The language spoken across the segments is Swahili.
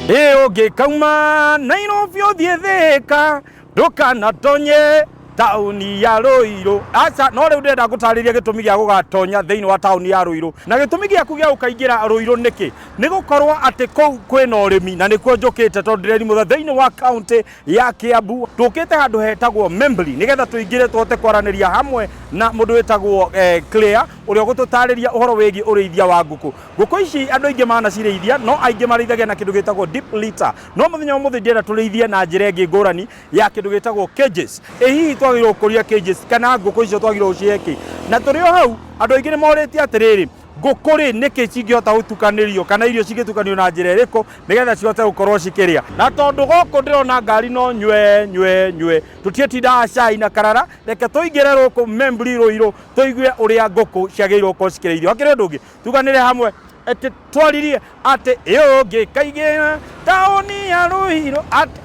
Ũngĩkauma Nairobi ũthiĩ Thika ndũkanatonye tauni ya Ruiru. Aca no rĩu ndĩrenda ngũtarĩria gĩtũmi gĩa gũgatonya thĩinĩ wa tauni ya Ruiru. Na gĩtũmi gĩaku gĩa gũkaingĩra Ruiru nĩkĩ? Nĩ gũkorwo atĩ kũu kwĩna ũrĩmi na nĩkuo njũkĩte tondũ ndĩrerimo thĩinĩ wa kaunti ya Kiambu. Tũkĩte handũ hetagwo Membli nĩgetha tũingĩre tũhote kwaranĩria hamwe na mũndũ wĩtagwo Clear ũrĩa ũgũtũtarĩria ũhoro wĩgiĩ ũrĩithia wa ngũkũ. Ngũkũ ici andũ aingĩ manacirĩithia no aingĩ marĩithagia na kĩndũ gĩtagwo deep litter. No mũthenya ũmũthĩ ndĩrenda tũrĩithie na njĩra ĩngĩ ngũrani ya kĩndũ gĩtagwo cages. Hihi twagĩrĩirwo gũkũria cages kana ngũkũ icio twagĩrĩirwo gũcihe na tũrĩ o hau andũ aingĩ nĩ morĩtie atĩrĩrĩ ngũkũ rĩ nĩkĩ cingĩhota gũtukanĩrio kana irio cingĩtukanio na njĩra ĩrĩkũ nĩgetha cihote gũkorwo cikĩrĩa. Na tondũ gũkũ ndĩrona ngari no nywe tũtietindaga cai na karara, reke tũingĩre gũkũ Membli Ruiru tũigue ũrĩa ngũkũ ciagĩrĩirwo gũkorwo cikĩrĩithio. Hakĩrĩ ũndũ ũngĩ tuganĩre hamwe atĩ twaririe atĩ ũngĩkaingĩra taũni ya Ruiru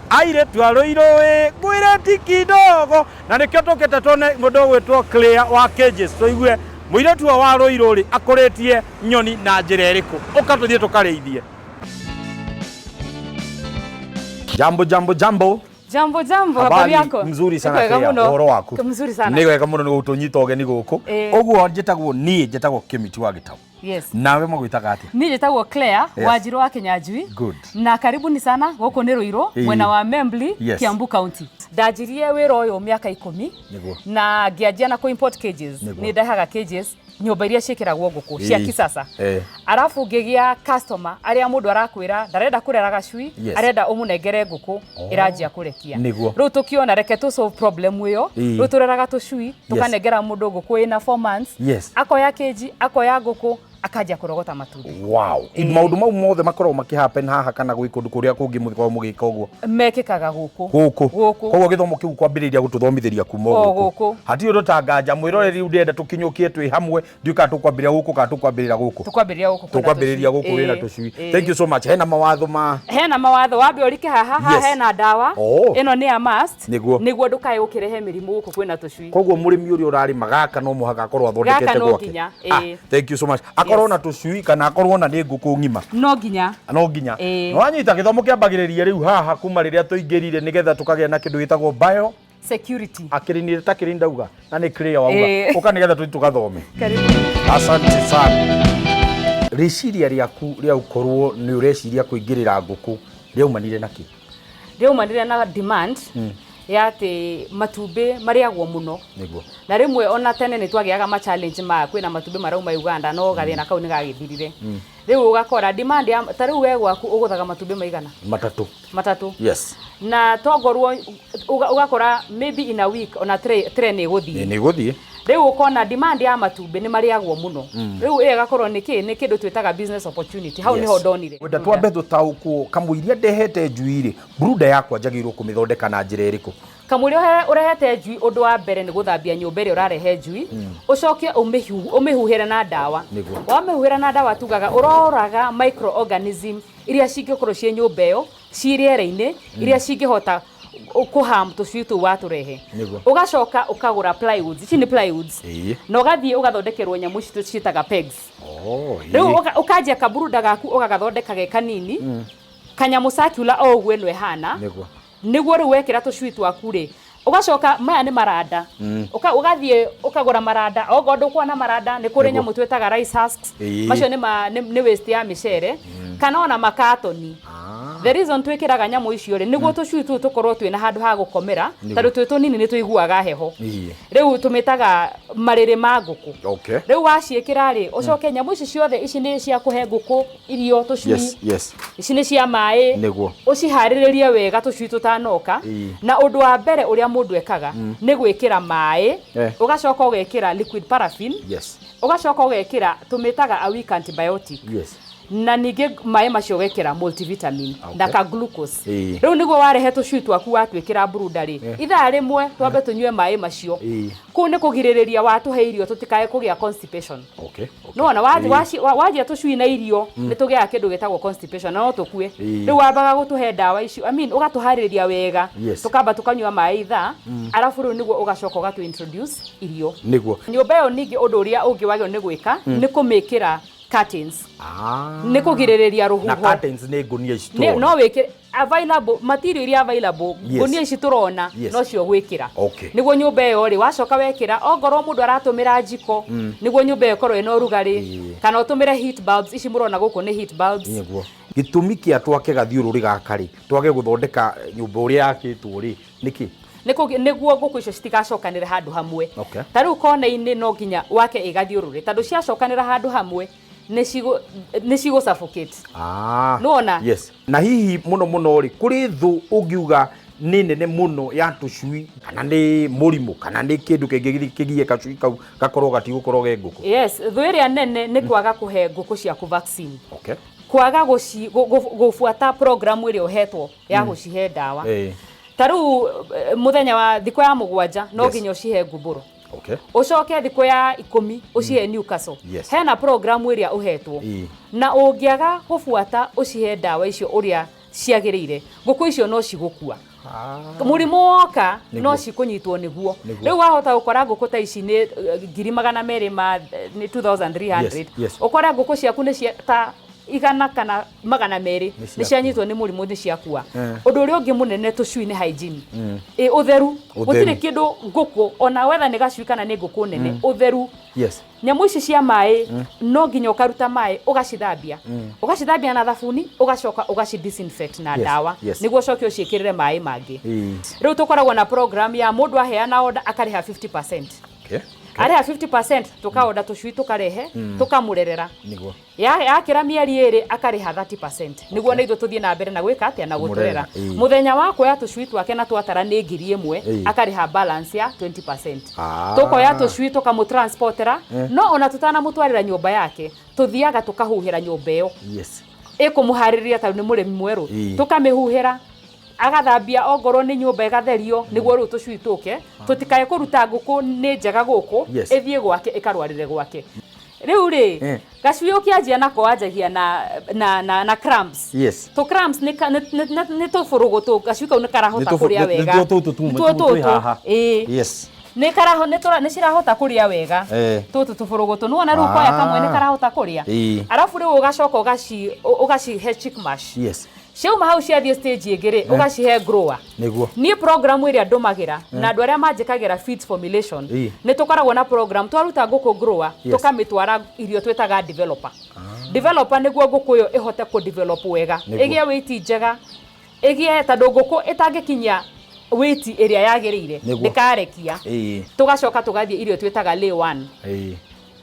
airĩtu a Ruiru ngwĩre ti kidogo. Na nĩkĩo tũkĩte tuone mũndũ ũgwĩtwo Clear wa cages tũigue mũirĩtu wa Ruiru rĩ akũrĩtie nyoni na njĩra ĩrĩkũ. Ũka tũthiĩ tũkarĩithie. Jambo. Habari yako? Mzuri sana Clear. Ũhoro waku? Mzuri sana. Nĩ wega mũno nĩ gũtũnyita ũgeni gũkũ. Ũguo njĩtagwo Kĩmiti wa Gĩtaũ. Yes. Nawe magwĩtaga atĩa? Niĩ njĩtagwo Clear wa Njirũ wa Kĩnyanjui. Good. Na karibuni sana gũkũ nĩ Ruiru mwena wa Membli, Kiambu County. Ndanjirie wĩra ũyũ mĩaka 10 na ngĩanjia na import cages. Nĩ ndahaga cages nyũmba iria ciĩkĩragwo ngũkũ cia kisasa. Arafu ngĩgĩa customer arĩa mũndũ arakwĩra ndarenda kũrera gacui, arenda ũmũnengere ngũkũ ĩranjia kũrekia. Rĩu tũkiona reke tũ solve problem ĩyo. Rĩu tũreraga tũcui tũkanengera mũndũ ngũkũ ĩna 4 months. Akoya cage, akoya ngũkũ akajia kurogota matumbĩ. Wow. Maũndũ mau mothe makoragwo makihappen haha kana gwĩ kũndũ kũrĩa kũngĩ mũthikao mũgĩka ũguo? Mekĩkaga gũkũ. Koguo gĩthomo kĩu kwambĩrĩria gũtũthomithĩria kuma gũkũ. Hatirĩ ũndũ ta nganja mwĩroreri rĩu ndĩrenda tũkinyũkie twĩ hamwe nduĩka tũkwambĩrĩria gũkũ kana tũkwambĩrĩria gũkũ. Tũkwambĩrĩria gũkũ wĩna tũcui. Thank you so much. Hena mawatho wambe ũrike haha hena ndawa. Ĩno nĩ a must nĩguo ndũkae ũkĩrehe mĩrimũ gũkũ kwĩna tũcui. Koguo mũrĩmi ũrĩa ũrarĩma gaka no mũhaka akorwo athondekete gwake. Thank you so much. Akorwo na tũcui kana akorwo na nĩ ngũkũ ng'ima. No nginya. No anyita gĩthomo kĩambagĩrĩria rĩu haha kuma rĩrĩa tũingĩrire nĩgetha tũkagĩa na kĩndũ gĩtagwo bio security. Akĩrinire ta kĩrĩ ndauga na nĩ Clear wauga. Ũka nĩgetha tũthiĩ tũgathome. Asante sana. Rĩciria rĩaku rĩa gũkorwo nĩ ũreciria kũingĩrĩra ngũkũ rĩaumanire na kĩ? Rĩaumanire na demand ya atĩ matumbĩ marĩagwo mũno. Na rĩmwe ona tene nĩ twagĩaga ma challenge ma kwĩna matumbĩ marauma Uganda no gathĩna kau nĩ gagĩthirire. Rĩu ũgakora demand ya ta rĩu we gwaku ũgũthaga matumbĩ maigana? Matatũ. Yes. Na tongorwo ugakora maybe in a week ona tray nĩ gũthiĩ. Rĩu ũkona demand ya matumbĩ nĩ marĩagwo mũno. Rĩu ĩgakorwo nĩ kĩndũ twĩtaga business opportunity. Hau niho ndonire. Wenda twambe tũtaũkwo kamũiria ndehete njui rĩ broiler yakwa njagĩrĩirwo kũmĩthondeka na njĩra ĩrĩkũ? Kamũiria ũrehete njui ũndũ wa mbere nĩ gũthambia nyũmba ĩrĩa ũrarehe njui. Ũcoke ũmĩhuhĩre na ndawa. Wamĩhuhĩra na ndawa tugaga ũroraga microorganism iria cingĩkorwo ciĩ nyũmba ĩyo ciĩ rĩera-inĩ iria cingĩhota kuham tũcui tũu watũrehe. Ũgacoka ũkagũra plywoods. Ici nĩ plywoods. Na ũgathiĩ ũgathondekerwo nyamũ ici tũciĩtaga pegs. Rĩu ũkanjia kaburuda gaku ũgagathondeka ge kanini. Kanyamũ circular o ũguo ĩno ĩhana. Nĩguo rĩu wekĩra tũcui twaku rĩ ũgacoka maya nĩ maranda. Ũgathiĩ ũkagũra maranda ogo ndũkuona maranda nĩ kũrĩ nyamũ twĩtaga rice husks. Macio nĩ waste ya mĩcere kana ona makatoni. The reason twĩkĩraga nyamũ icio rĩ nĩguo tũcui tũu tũkorwo twĩna handũ ha gũkomera tondũ twĩ tũnini nĩ tũiguaga heho. Rĩu tũmĩtaga marĩrĩ ma ngũkũ. Rĩu waciĩkĩra rĩ ũcoke nyamũ ici ciothe ici nĩ cia kũhe ngũkũ irio tũcui. Ici nĩ cia maĩ. Ũciharĩrĩrie wega tũcui tũtanoka. Na ũndũ wa mbere ũrĩa mũndũ ekaga nĩ gwĩkĩra maĩ. Ũgacoka ũgekĩra liquid paraffin. Ũgacoka ũgekĩra tũmĩtaga a weak antibiotic. Na ningĩ maĩ macio wekĩra multivitamin na ka glucose. Rĩu nĩguo warehe tũcui twaku watwĩkĩra broiler rĩ ithaa rĩmwe twambe tũnyue maĩ macio. Kũu nĩ kũgirĩrĩria watũhe irio tũtikae kũgĩa constipation. No ona wajia tũcui na irio nĩ tũgĩaga kĩndũ gĩtagwo constipation no tũkue. Rĩu wambaga gũtũhe ndawa icio ũgatũharĩria wega tũkamba tũkanyua maĩ ithaa arafu rĩu nĩguo ũgacoka ũgatũ introduce irio. Nyũmba ĩyo ningĩ ũndũ ũrĩa ũngĩ wagĩrĩirwo nĩ gwĩka nĩ kũmĩkĩra curtains nĩ kũgirĩrĩria rũhuho na curtains nĩ ngunia ici tũrona no wĩkĩre available material iria available ngunia ici tũrona no cio gwĩkĩra nĩguo nyũmba ĩyo rĩ wacoka wekĩra ongorwo mũndũ aratũmĩra njiko nĩguo nyũmba ĩyo ĩkorwo ĩna ũrugarĩ kana ũtũmĩre heat bulbs ici mũrona gũkũ nĩ heat bulbs gĩtũmi kĩa twake gathiũrũrĩ gaka rĩ twage gũthondeka nyũmba ũrĩa yakĩtwo rĩ nĩkĩ nĩguo ngũkũ icio citigacokanĩre handũ hamwe ta rĩu kona-inĩ no nginya wake ĩgathiũrũrĩ tondũ ciacokanĩra handũ hamwe nĩ cigo suffocate nona na hihi mũno mũno rĩ kũrĩ thũ ũngiuga nĩ nene mũno ya tũcui kana nĩ mũrimũ kana nĩ kĩndũ kĩngĩgiye gacui kau gakorwo gatigũkorwo ge ngũkũ thũ ĩrĩa nene nĩ kwaga kũhe ngũkũ ciaku vaccine kwaga gũbuata program ĩrĩa ũhetwo ya gũcihe ndawa ta rĩu mũthenya wa thikũ ya 7 no nginya ũcihe ngumbũro ucoke thikũ ya 10 ũcihe Newcastle hena program ĩrĩa ũhetwo na ũngĩaga gũbuata ũcihe ndawa icio ũrĩa ciagĩrĩire ngũkũ icio no cigũkua mũrimũ woka no cikũnyitwo nĩguo rĩu wahota gũkora ngũkũ ta ici nĩ 2,300 ũkora ngũkũ ciaku nĩ ta 100 kana 200 nĩ cianyitwo nĩ mũrimũ nĩ ciakua ũndũ ũrĩa ũngĩ mũnene tũcui nĩ hygiene ũtheru gũtirĩ kĩndũ ngũkũ ona wetha nĩ gacui kana nĩ ngũkũ nene ũtheru nyamũ ici cia maĩ no nginya ũkaruta maĩ ũgacithambia na thabuni ũgacoka ũgacidisinfect na ndawa nĩguo ũcoke ũciĩkĩrĩre maĩ mangĩ rĩu tũkoragwo na program ya mũndũ aheana order akarĩha 50% arĩha 50% tũkaoda tũcui tũkarehe tũkamũrerera yakĩra mĩeri 2 akarĩha 30% nĩguo nĩ ithuĩ tũthiĩ na mbere na gwĩka atĩa na gũtũrera mũthenya wa kuoya tũcui twake na twatara nĩ 1,000 akarĩha balance ya 20% tũkoya tũcui tũkamũtransportera no ona tũtanamũtwarĩra nyũmba yake tũthiaga tũkahuhĩra nyũmba ĩyo ĩkũmũharĩrĩria ta nĩ mũrĩmi mwerũ tũkamĩhuhĩra agathambia ongorwo nĩ nyũmba ĩgatherio nĩguo rĩu tũcui tũke tũtikae kũruta ngũkũ nĩ njega gũkũ ĩthiĩ gwake ĩkarwarĩre gwake rĩu rĩ gacui ũkĩanjia nako wanjagia na cramps to cramps nĩ tũbũrũgũ gacui kau nĩ karahota kũrĩa wega nĩ cirahota kũrĩa wega tũtũ tũbũrũgũtũ nĩwona rĩu koya kamwe nĩ karahota kũrĩa arabu rĩu ũgacoka ũgacihe chick mash ciauma hau ciathiĩ stage ĩngĩ ũgacihe grower niĩ program ĩrĩa ndũmagĩra na andũ arĩa manjĩkagĩra feeds formulation nĩ tũkoragwo na program twaruta ngũkũ grower tũkamĩtwara irio twĩtaga developer nĩguo ngũkũ ĩyo ĩhote kũ-develop wega ĩgĩe weight njega ĩgĩe tondũ ngũkũ ĩtangĩkinya weight ĩrĩa yagĩrĩire ndĩkarekia tũgacoka tũgathiĩ irio twĩtaga lay 1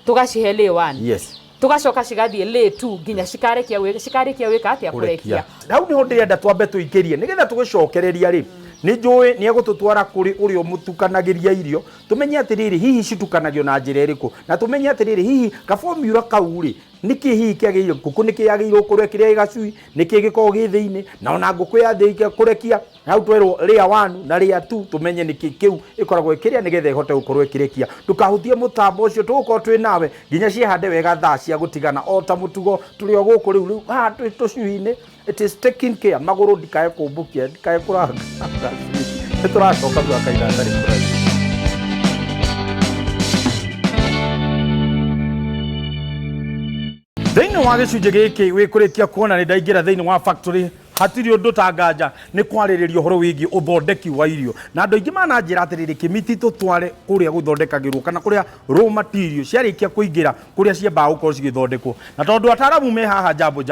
tũgacihe lay 1 tugacoka cigathiĩ lay 2 nginya cikarĩkia wĩka atĩa kũrekia hau nĩho ndĩrenda twambe tũikĩrie nĩgetha tũgĩcokereria rĩ nĩ njũĩ nĩ egũtũtwara kũrĩ ũrĩa mũtukanagĩria irio tũmenye atĩrĩrĩ hihi citukanagio na njĩra ĩrĩkũ na tũmenye atĩrĩrĩ hihi kaformula kau rĩ nĩkĩ hihi kĩagĩrĩire ngũkũ nĩkĩ yagĩrĩirwo kũrekia gacui nĩkĩ gĩkoragwo gĩ thĩinĩ na ona ngũkũ yathĩike kũrekia hau twerwo layer 1 na layer 2 tũmenye nĩkĩ kĩu ĩkoragwo ĩkĩrĩa nĩgetha ĩhote gũkorwo ĩkĩrekia ndũkahutie mũtambo ũcio tũgũkorwo twĩ nawe nginya ciehande wega thaa cia gũtigana o ta mũtugo tũrĩ o gũkũ rĩu tũcui-inĩ it is taking care magũrũ ndikae kũmbũkia ndikae kũranga nĩ tũracoka thua kaina tarĩ kũraihu thĩinĩ wa gĩcunjĩ gĩkĩ wĩkũrĩkia kuona nĩ ndaingĩra thĩinĩ wa factory hatirĩ ũndũ ta nganja nĩ kwarĩrĩria ũhoro wĩgiĩ ũthondeki wa irio na andũ aingĩ mananjĩra atĩrĩrĩ kĩmiti tũtware kũrĩa gũthondekagĩrwo kana kũrĩa raw material ciarĩkia kũingĩra kũrĩa ciambaga gũkorwo cigĩthondekwo na tondũ ataramu me haha jambo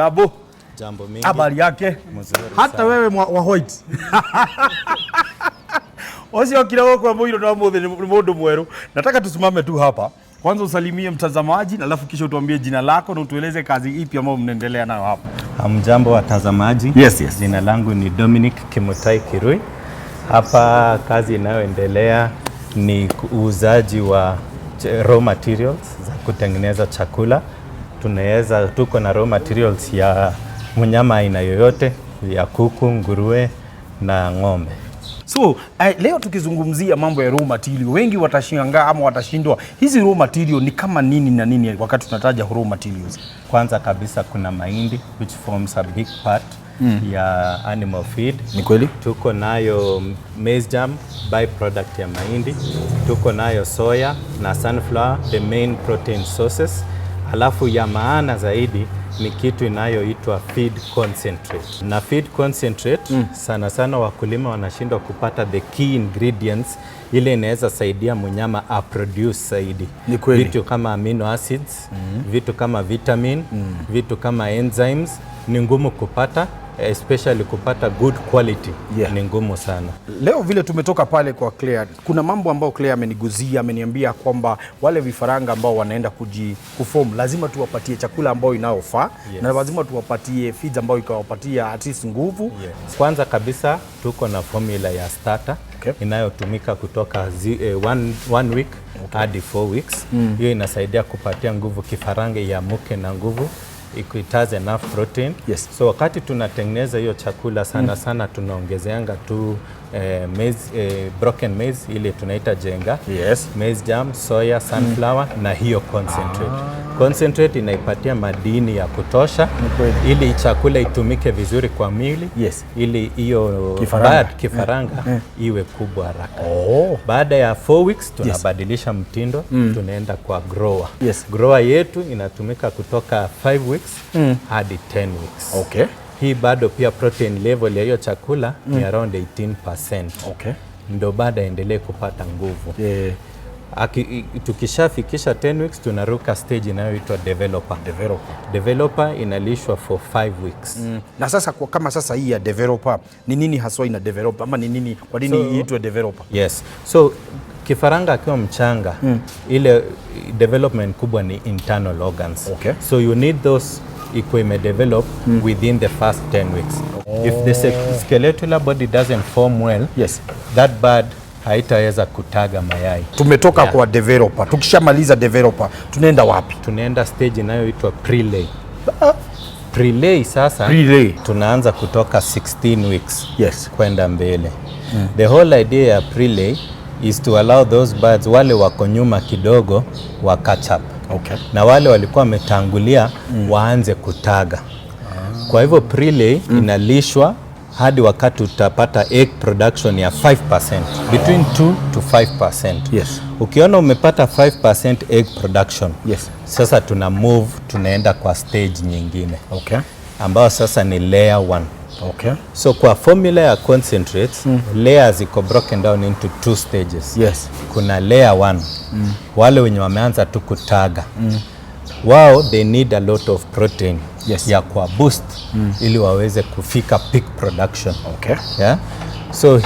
mingi habari yake hata wewe wa white Osio kila wako mwiro na modo mweru nataka tusimame tu hapa kwanza usalimie mtazamaji na alafu kisha utuambie jina lako na utueleze kazi ipi ambayo mnaendelea nayo hapa. Hamjambo watazamaji. Yes. Jina langu ni Dominic Kimutai Kirui. Hapa kazi inayoendelea ni uuzaji wa raw materials za kutengeneza chakula. Tuko na raw materials ya mnyama aina yoyote, ya kuku, nguruwe na ng'ombe. So, leo tukizungumzia mambo ya raw material, wengi watashangaa ama watashindwa. Hizi raw material ni kama nini na nini wakati tunataja raw materials? Kwanza kabisa kuna mahindi which forms a big part ya animal feed. Ni kweli? Tuko nayo maize germ, byproduct ya mahindi. Tuko nayo soya na sunflower, the main protein sources. Alafu ya maana zaidi ni kitu inayoitwa feed concentrate. Na feed concentrate sana sana wakulima wanashindwa kupata the key ingredients ile inaweza saidia mnyama a produce zaidi. Vitu kama amino acids, vitu kama vitamin, vitu kama enzymes ni ngumu kupata, especially kupata good quality. Ni ngumu sana. Leo vile tumetoka pale kwa Claire, kuna mambo ambayo Claire ameniguzia, ameniambia kwamba wale vifaranga ambao wanaenda kuform lazima tuwapatie chakula ambayo inayofaa, na lazima tuwapatie feeds ambayo ikawapatia at least nguvu. Kwanza kabisa tuko na formula ya starter inayotumika kutoka 1 week hadi 4 weeks. Hiyo inasaidia kupatia nguvu kifaranga ya muke na nguvu. It has enough protein. So wakati tunatengeneza hiyo chakula sana sana tunaongezeanga tu broken maize ile tunaita jenga, maize germ, soya, sunflower na hiyo concentrate. Concentrate inaipatia madini ya kutosha ili chakula itumike vizuri kwa mwili, ili hiyo kifaranga iwe kubwa haraka. Baada ya 4 weeks tunabadilisha mtindo, tunaenda kwa grower. Grower yetu inatumika kutoka 5 weeks hadi 10 weeks. Hii bado pia protein level ya hiyo chakula ni around 18%. Ndo baada endelee kupata nguvu. Tukishafikisha 10 weeks tunaruka stage inayoitwa developer. Developer inalishwa for 5 weeks. Na sasa kama sasa hii ya developer ni nini haswa ina develop ama ni nini, kwa nini iitwe developer? So kifaranga akiwa mchanga ile development kubwa ni internal organs. So you need those ikuwe imedevelop within the first 10 weeks. If the skeletal body doesn't form well, that bird haitaweza kutaga mayai. Tumetoka kwa developer. Tukishamaliza developer, tunaenda wapi? Tunaenda stage inayoitwa pre-lay. Pre-lay sasa tunaanza kutoka 16 weeks kwenda mbele. The whole idea ya pre-lay is to allow those birds wale wako nyuma kidogo wa catch up. Na wale walikuwa wametangulia waanze kutaga. Kwa hivyo pre-lay inalishwa hadi wakati utapata egg production ya 5%, between 2 to 5%. Ukiona umepata 5% egg production, sasa tuna move, tunaenda kwa stage nyingine ambao sasa ni layer 1. So kwa formula ya concentrates, layers iko broken down into 2 stages. Kuna layer 1, wale wenye wameanza tu kutaga. Wao they need a lot of protein ya kwa boost ili waweze kufika peak production. So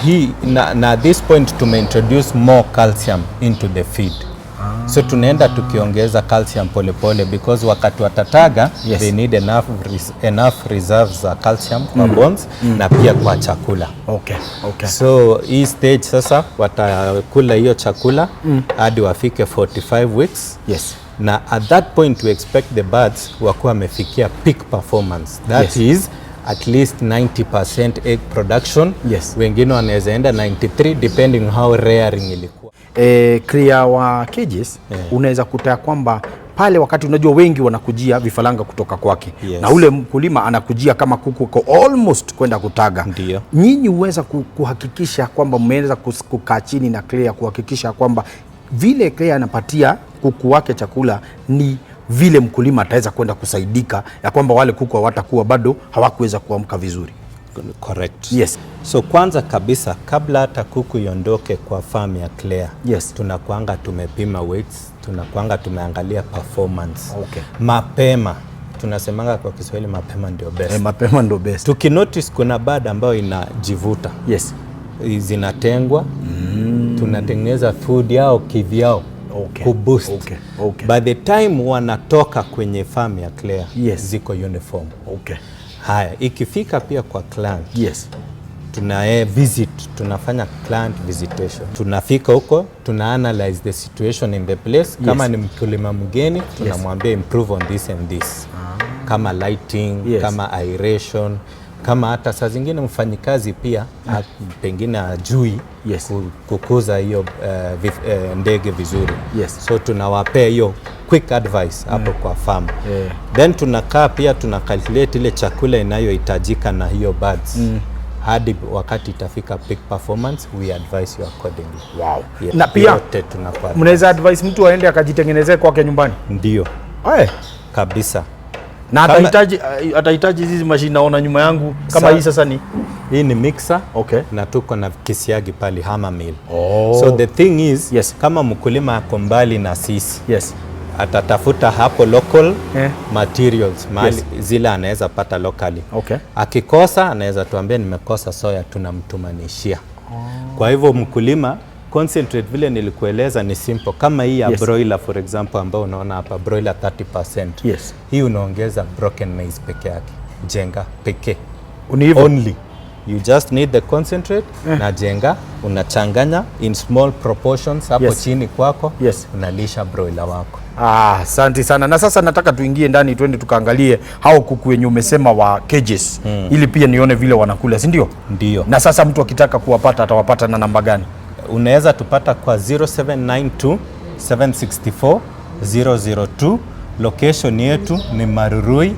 na at this point tumeintroduce more calcium into the feed. So tunaenda tukiongeza calcium polepole because wakati watataga they need enough reserves za calcium kwa bones na pia kwa chakula. So hii stage sasa watakula hiyo chakula hadi wafike 45 weeks. Na at that point we expect the birds wakuwa wamefikia peak performance. That is at least 90% egg production. Wengine wanaweza enda 93 depending how rearing ilikuwa. Clear wa cages unaweza kuta kwamba pale wakati unajua wengi wanakujia vifaranga kutoka kwake, na ule mkulima anakujia kama kuku kwa almost kwenda kutaga. Nyinyi uweza kuhakikisha kwamba mmeweza kukaa chini na Clear kuhakikisha kwamba vile Clear anapatia kuku wake chakula ni vile mkulima ataweza kwenda kusaidika, ya kwamba wale kuku hawatakuwa bado hawakuweza kuamka vizuri. Correct. So kwanza kabisa kabla hata kuku iondoke kwa farm ya Clear, tunakuanga tumepima weights, tunakuanga tumeangalia performance. Mapema. Tunasemanga kwa Kiswahili mapema ndio best. Mapema ndio best. Tukinotice kuna bird ambayo inajivuta. Zinatengwa. Tunatengeneza food yao kivyao. Kuboost. By the time wanatoka kwenye farm ya Clear, ziko uniform. Haya, ikifika pia kwa client. Tuna visit, tunafanya client visitation. Tunafika huko, tuna analyze the situation in the place. Kama ni mkulima mgeni, tunamwambia improve on this and this. Kama lighting, kama aeration, kama hata saa zingine mfanyikazi pia pengine ajui kukuza hiyo ndege vizuri. So tunawapea hiyo quick advice hapo kwa farm. Then tunakaa pia tunacalculate ile chakula inayohitajika na hiyo birds. Hadi wakati itafika peak performance, we advise you accordingly. Na pia mnaweza advise mtu aende akajitengenezea kwake nyumbani? Ndio. kabisa. Na atahitaji hizi mashine naona nyuma yangu kama hii sasa ni hii ni mixer, na tuko na kisiagi pale hammer mill. So the thing is, kama mkulima ako mbali na sisi, atatafuta hapo local materials mahali zile anaweza pata locally. Akikosa anaweza tuambia nimekosa soya, tunamtumanishia. Kwa hivyo mkulima concentrate vile nilikueleza ni simple. Kama hii ya broiler for example ambao unaona hapa broiler 30%. Hii unaongeza broken maize peke yake. Jenga peke. Only. You just need the concentrate na jenga unachanganya in small proportions hapo chini kwako, unalisha broiler wako. Asante sana. Na sasa nataka tuingie ndani twende tukaangalie hao kuku wenye umesema wa cages ili pia nione vile wanakula, si ndio? Ndio. Na sasa mtu akitaka kuwapata atawapata na namba gani? Unaweza tupata kwa 0792 764 002. Location yetu ni Marurui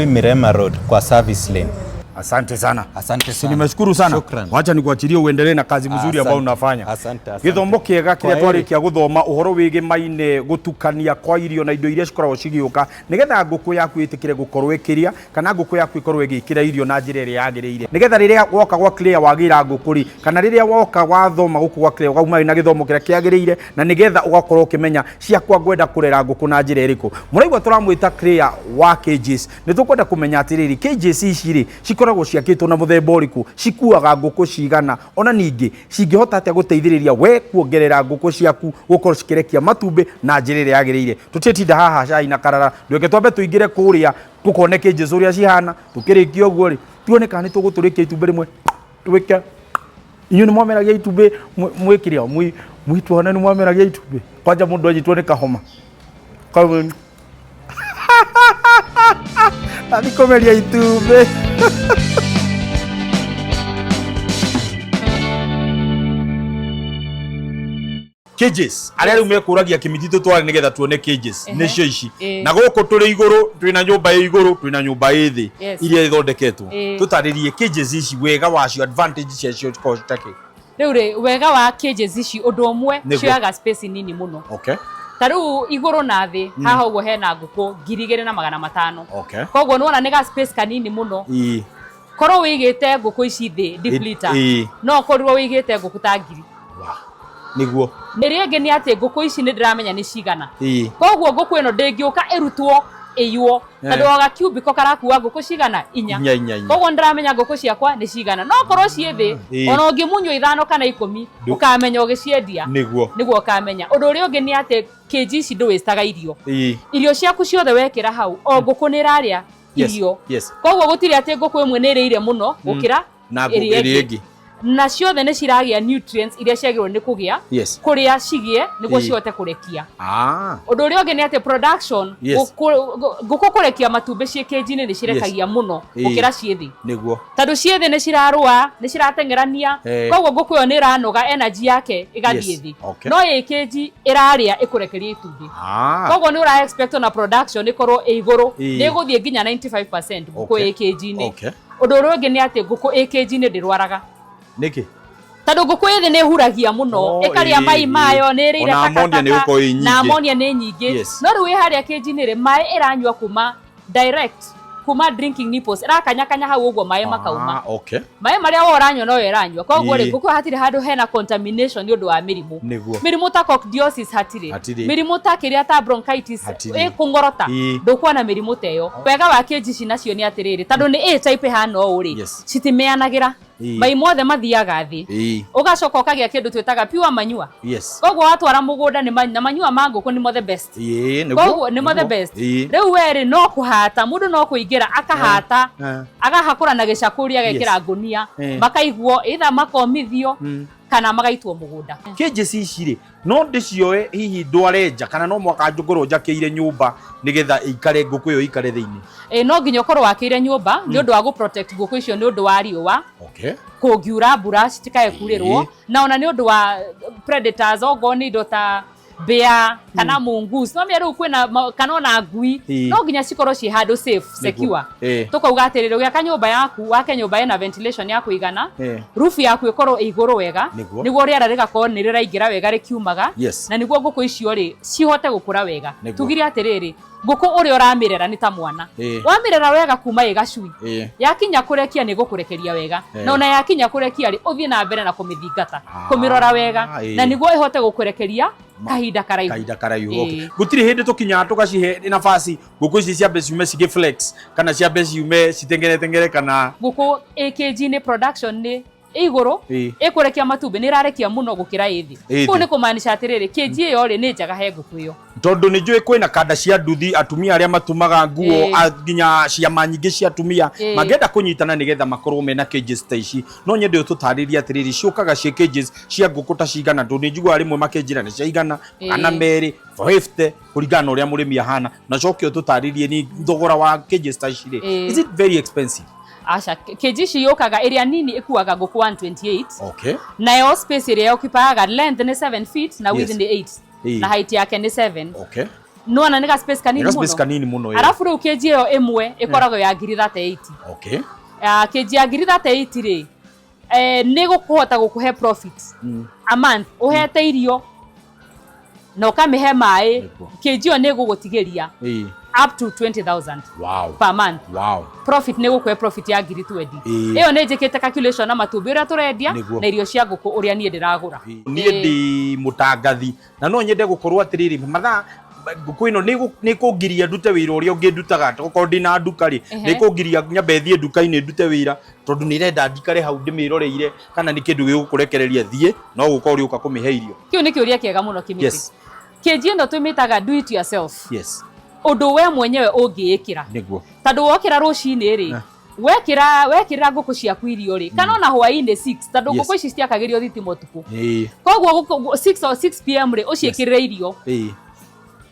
Mirema Road kwa service lane. Asante sana. Asante sana. Nimeshukuru sana. Shukran. Wacha nikuachilie uendelee na kazi mzuri ambayo unafanya. Asante. Githomo kiega kiria twarikia guthoma uhoro wigi maine gutukania kwa irio na indo iria cikoragwo cigiuka nigetha nguku yaku itikire gukorwo ikiria kana nguku yaku ikorwo igikira irio na njira iria yagirire nigetha riria woka gwa clear wagira nguku ri kana riria woka wathoma guku gwa clear ugauma na githomo kiria kiagirire na nigetha ugakorwo ukimenya ciakwa ngwenda kurera nguku na njira iriku. Muraigwa turamwita clear wa cages ni tukwenda kumenya atiriri cages ici ri cikoragwo ciakitwo na muthemba uriku, cikuaga nguku cigana, ona ningi cingihota atia guteithiriria we kuongerera nguku ciaku gukorwo cikirekia matumbi na njira iria yagirire. Tutitinda haha cai na karara ndweke twambe tuingire kuria tukone cages uria cihana tukirikia uguo ri tuone kana ni tuguturikia itumbi rimwe twike inyu ni mwameragia itumbi mwikiria mwitwana ni mwameragia itumbi kwanja mundu anyitwo ni kahoma kwa Adikomeria itumbi. Cages aria riu mekuragia kimititu twari nigetha tuone cages nicio ici na guku turi iguru twina nyumba iguru twina nyumba ithi iria ithondeketwo tutaririe cages ici wega wacio advantage ciacio take riu ri wega wa cages ici undu umwe cioyaga space nini muno. Taru iguru na thi haha uguo hena nguku 2500. Koguo nuona ni ga space kanini muno. Korwo wigite nguku ici thi deep litter no korwo wigite nguku ta ngiri. Niguo nirienge ni ati nguku ici ni ndiramenya ni cigana. Koguo nguku ino ndingiuka irutwo iyuo tondu ga cubicle karakuwa nguku cigana 4. Koguo ndiramenya nguku ciakwa ni cigana no korwo cie thi ona ungimunywo 5 kana 10 ukamenya ugiciendia niguo ukamenya. Undu uri ungi ni ati kg ici ndwistaga irio ciaku ciothe wekira hau o nguku ni raria irio. Koguo gutiri ati nguku imwe ni iriire muno gukira iri ingi na ciothe ni ciragia nutrients iria ciagirwo ni kugia kuria cigie niguo cihote kurekia. Undu uri ungi ni ati production nguku kurekia matumbi cie kg ni cirekagia muno gukira ciethi niguo tondu ciethi ni cirarua ni ciratengerania. Koguo nguku yo ni iranoga energy yake igathie thi no ye kg iraria ikurekeria itumbi. Koguo ni ura expect na production ikorwo iguru ni guthie nginya 95% nguku ye kg ni. Undu uri ungi ni ati nguku ye kg ni ndirwaraga niki tondu nguku ithi ni huragia muno ikaria mai mayo ni rire takataka na ammonia ni nyingi no riu haria kg-ini ri mai iranyua kuma direct kuma drinking nipples irakanyakanya hau uguo mai makauma. Mai maria wo uranyua no iranyua koguo ri nguku hatire handu hena contamination ni undu wa mirimu ta coccidiosis hatire mirimu ta kiria ta bronchitis kungorota ndukwana mirimu teyo. Wega wa kg ici nacio ni atiriri tondu ni A type hana uri citimeanagira mai mothe mathiaga thi ugacoka ukagia kindu twitaga pure manyua. Koguo watwara mugunda ni manyua ma nguku ni mo the best. Koguo ni mo the best. Riu weri no kuhata mundu no kuingira akahata agahakura na gicakuria agekira ngunia makaiguo either makomithio kana magaitwo mugunda. Cages ici ri no ndicioe hihi ndwarenja kana no mwaka njuguru njakiire nyumba nigetha ikare nguku yo ikare thiini. No nginya ukorwo wakire nyumba ni undu wa gu protect nguku icio ni undu wa riua kungiura mbura citikae kurirwo na ona ni undu wa predators ogo ni indo ta bear kana mongoose no me riu kwina kana ona ngui no nginya cikorwo ci handå safe secure tukauga atiriri ugiaka nyumba yaku wake nyumba ina ventilation ya kuigana roof yaku ikorwo iguru wega niguo riera rigakorwo ni riraingira wega rikiumaga na niguo nguku icio ri cihote gukura wega tugire atiriri nguku uri uramirera ni ta mwana wamirera wega kuma igacui yakinya kurekia ni gukurekeria wega na ona yakinya kurekia ri uthie na mbere na kumithingata kumirora wega na niguo ihote gukurekeria kahinda karaihu gutiri hindi tukinya tugacihe nafasi nguku ici cia besi yume cige flex kana cia besi yume citengere kana nguku AKG ni production ni iguru ikurekia matumbi ni rarekia muno gukira ithi ko ni kumaanisha atiriri KG yo ri ni njaga he nguku iyo tondu ni njui kwina kanda cia nduthi atumia aria matumaga nguo nginya ciama nyingi cia atumia magenda kunyitana nigetha makorwo mena cages ta ici no nyende ututariria atiriri ciukaga cia cages cia nguku ta cigana tondu ni njigua rimwe makenjira ni cigana kana meri 50 kuringana uria murimi ahana na coke ututaririe ni thogora wa cages ta ici ri is it very expensive Asha kg ciyokaga area nini ikuaga nguku 128 okay nayo space area okipaga length ni 7 feet na width ni 8 na height yake ni 7 okay no ana nega space kanini muno alafu ru kg yo imwe ikorago ya ngiri 38 okay kg ya ngiri 38 ri ni gukuhota gukuhe profit a month uhete irio no kamihe mai kg yo ni gugutigeria up to 20,000 per month profit ni gukwe profit ya ngiri 20 iyo ni njikite calculation na matumbi uria turendia na irio cia nguku uria nie ndiragura nie ndi mutangathi na no nyende gukorwo atiriri matha nguku ino ni kungiria ndute wira uria ungindutaga toko ndina nduka ri ni kungiria nyambe thie nduka-ini ndute wira tondu ni renda ndikare hau ndimiroreire kana ni kindu gigukurekereria thie no guko uri uka kumihe irio kiu ni kiuria kiega muno kimiti keji ndo tumitaga do it yourself undu we mwenyewe ungiikira niguo tandu wokira rucini ri wekira nguku ciaku irio ri kana ona hwaini 6 tandu nguku ici ciakagirio thitimo tuku koguo 6 pm ri uciikirire irio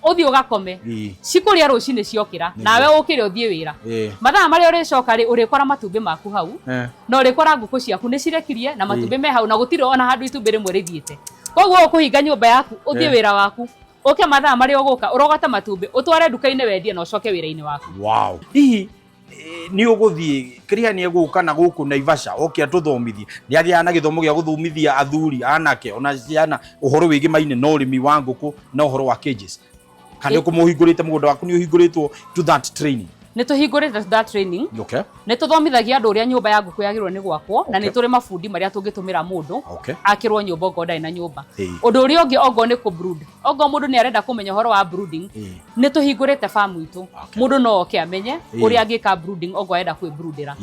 uthi ugakome cikuria rucini ciokira nawe ukire uthie wira mathaa mari uricoka ri urikora matumbi maku hau no urikora nguku ciaku ni cirekirie na matumbi me hau na gutire ona handu itumbi rimwe rithiite koguo ukuhinga nyumba yaku uthie wira waku oke mathaa mari uguka urogata matumbi utware nduka-ini wendie na ucoke wira-ini waku hihi ni uguthie kiria ni eguka na guku Naivasha oke atuthomithie ni agia na githomo gia guthomithia athuri anake ona ciana uhoro wigi maine no urimi wa nguku na uhoro wa cages kana ukumuhingurite mugunda waku ni uhinguritwo to that training ni tuhingurite that training okay ni tuthomithagia andu uria nyumba ya nguku yagirwo ni gwakwo na ni turi mafundi maria tungitumira mundu akirwo nyumba ngoda ina nyumba undu uria ungi ogo ni ku brood ogo mundu ni arenda kumenya horo wa brooding ni tuhingurite farm itu mundu no oke amenye uria angika brooding ogo arenda kwi broodera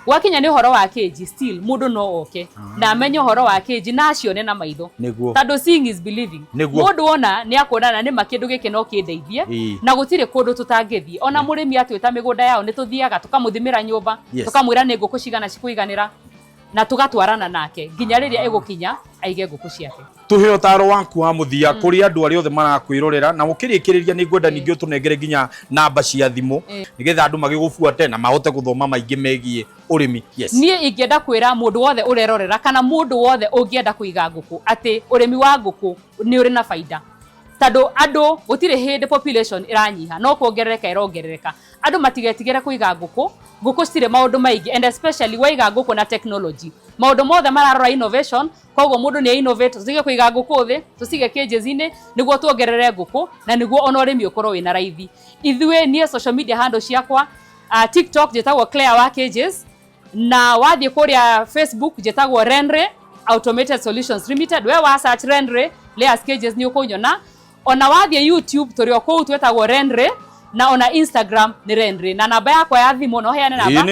wakinya ni horo wa cage still mundu no oke na amenye horo wa cage na acione na maitho tando seeing is believing mundu ona ni akonana ni makindu giki no kindeithie na gutire kundu tutangithie ona murimi atwita migunda yao ni tuthiaga tukamuthimira nyumba tukamwira ni nguku cigana cikuiganira na tugatwarana nake nginya riria egukinya aige nguku ciake tuhe utaro waku wa muthia kuri andu ari othe marakwirorera na ukirikiriria ni ngwenda ningi utunengere nginya namba cia thimu nigetha andu magigubuate na mahote guthoma maingi megie urimi nie ingienda kwira mundu wothe urerorera kana mundu wothe ungienda kuiga nguku ati urimi wa nguku ni uri na faida tando andu gutire hindi population iranyiha no kuongerereka irongerereka andu matigetigere kuiga nguku citire maundu maingi and especially waiga nguku na technology maundu mothe mararora innovation koguo mundu ni innovate tige kuiga nguku thi tusige cages ine niguo tuongerere nguku na niguo ona urimi ukorwo wina raithi ithwe nie social media handle ciakwa TikTok jetagwo Claire wa Cages na wathie kuria Facebook jetagwo Renre Automated Solutions Limited we wa search Renre Claire Cages ni ukunyona ona wathie YouTube turi okuu twetagwo Renre na ona Instagram ni Renre na namba yakwa ya thimu no heane namba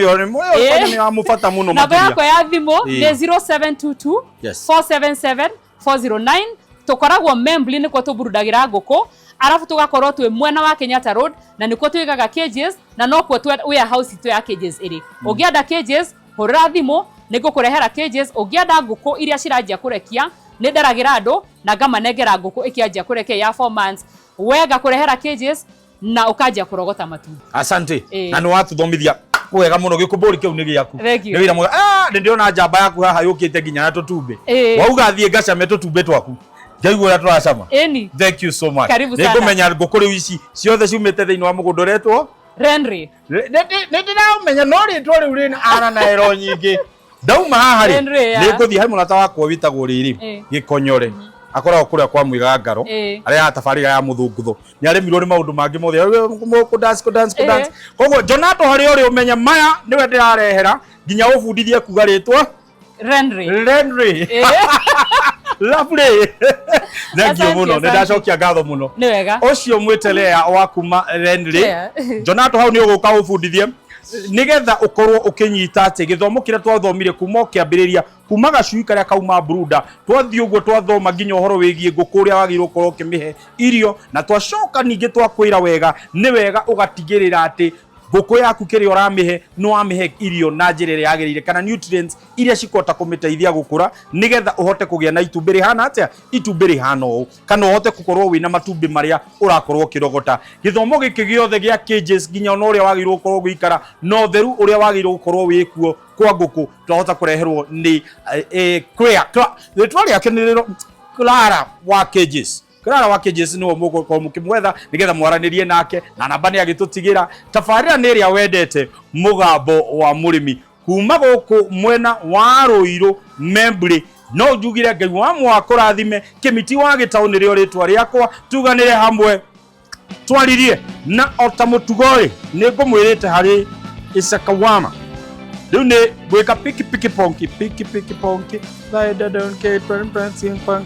ni amufata muno namba yakwa ya thimu ni 0722 477 409 tukoragwo Membli ni kwa tuburudagira nguku arafu tugakorwo twi mwena wa Kenyatta Road na niko twigaga Cages na no kwa warehouse itu ya Cages iri ugienda Cages hurira thimu niko kurehera Cages ugienda nguku iria ciranjia kurekia ni nderagira andu na ngamanengera nguku ikianjia kurekia ya 4 months wega kurehera Cages na ukaja kurogota matumbi asante na ni watuthomithia wega muno gikumburi kiu ni giaku ni wira mwega ndiona njamba yaku haha yukite nginya na tutumbe wauga thie ngacame tutumbe twaku Jaigua turacama. Eni. Thank you so much. Karibu sana. Nĩngũmenya ngũkũ rĩu ici ciothe ciumĩte thĩinĩ wa mũgũnda ũretwo Henry. Nĩndĩramenya no rĩtwa rĩu rĩna ana na ero nyingĩ. Ndauma haha rĩ nĩngũthiĩ harĩ mũrata wakwa wĩtagwo Rĩrĩ Gĩkonyore. Akoragwo kũrĩa kwa Mwĩgangaro arĩa tabarĩra ya mũthũngũtho. Nĩaremirwo nĩ maũndũ mangĩ mothe kũ dance. Koguo Jonato harĩ ũrĩ ũmenya maya nĩwe ndĩrarehera nginya ũbundithie kuga rĩtwa Henry. Lovely. Thank you muno. Nĩndacokia ngatho mũno. Nĩ wega. Ũcio mwĩtelea wa kuma Henry. Jonato hau nĩ ũgũka ũbundithie nigetha ukorwo ukinyita ati githomo kira twathomire kuma kiambiriria kuma gacui karia kauma Bruda twathi uguo twathoma nginya uhoro wigie ngũkũ uria wagirwo ukorwo ukimihe irio na twacoka ningi twakwira wega ni wega ugatigirira ati ngũkũ yaku kiri uramihe no wamihe irio na njĩra ĩrĩa yagĩrĩire kana nutrients iria cikota kũmĩteithia gũkũra nigetha uhote kũgĩa na itumbĩ rĩhana atĩa itumbĩ rĩhana ũũ kana uhote gũkorwo wĩna matumbĩ maria urakorwo kirogota githomo gĩkĩ gĩothe gĩa cages nginya ona ũrĩa wagĩrĩirwo gũkorwo gũikara no theru ũrĩa wagĩrĩirwo gũkorwo wĩkuo kwa ngũkũ twahota kũreherwo nĩ rĩtwa rĩake nĩ Clara wa cages. Clara wa cages ni mũgũkorwo mũkĩmwetha nigetha mwaranirie nake na namba nĩ agĩtũtigĩra tabarĩra nĩ ĩrĩa wendete mũgambo wa mũrĩmi kuma gũkũ mwena wa Rũirũ Membrĩ no njugire Ngai wa mwakũrathime Kĩmiti wa Gĩtaũ nĩrĩo rĩtwa rĩakwa tuganĩre hamwe twaririe na ota mũtugo nĩ ngũmwĩrĩte harĩ Isakawama rĩu nĩ gwĩka piki ponki laida don't care prancing pong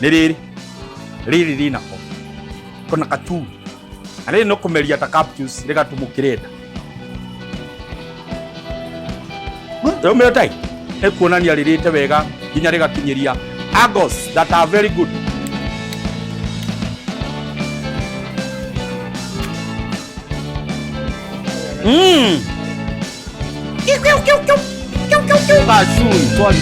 nĩ rĩrĩ rĩnako kuna katu arĩ no kũmeria ta capsules rĩgatumũkĩrĩnda rĩu mĩtai ekuonania rĩrĩte wega nginya rĩgakinyĩria Argos that are very good. Kacui twari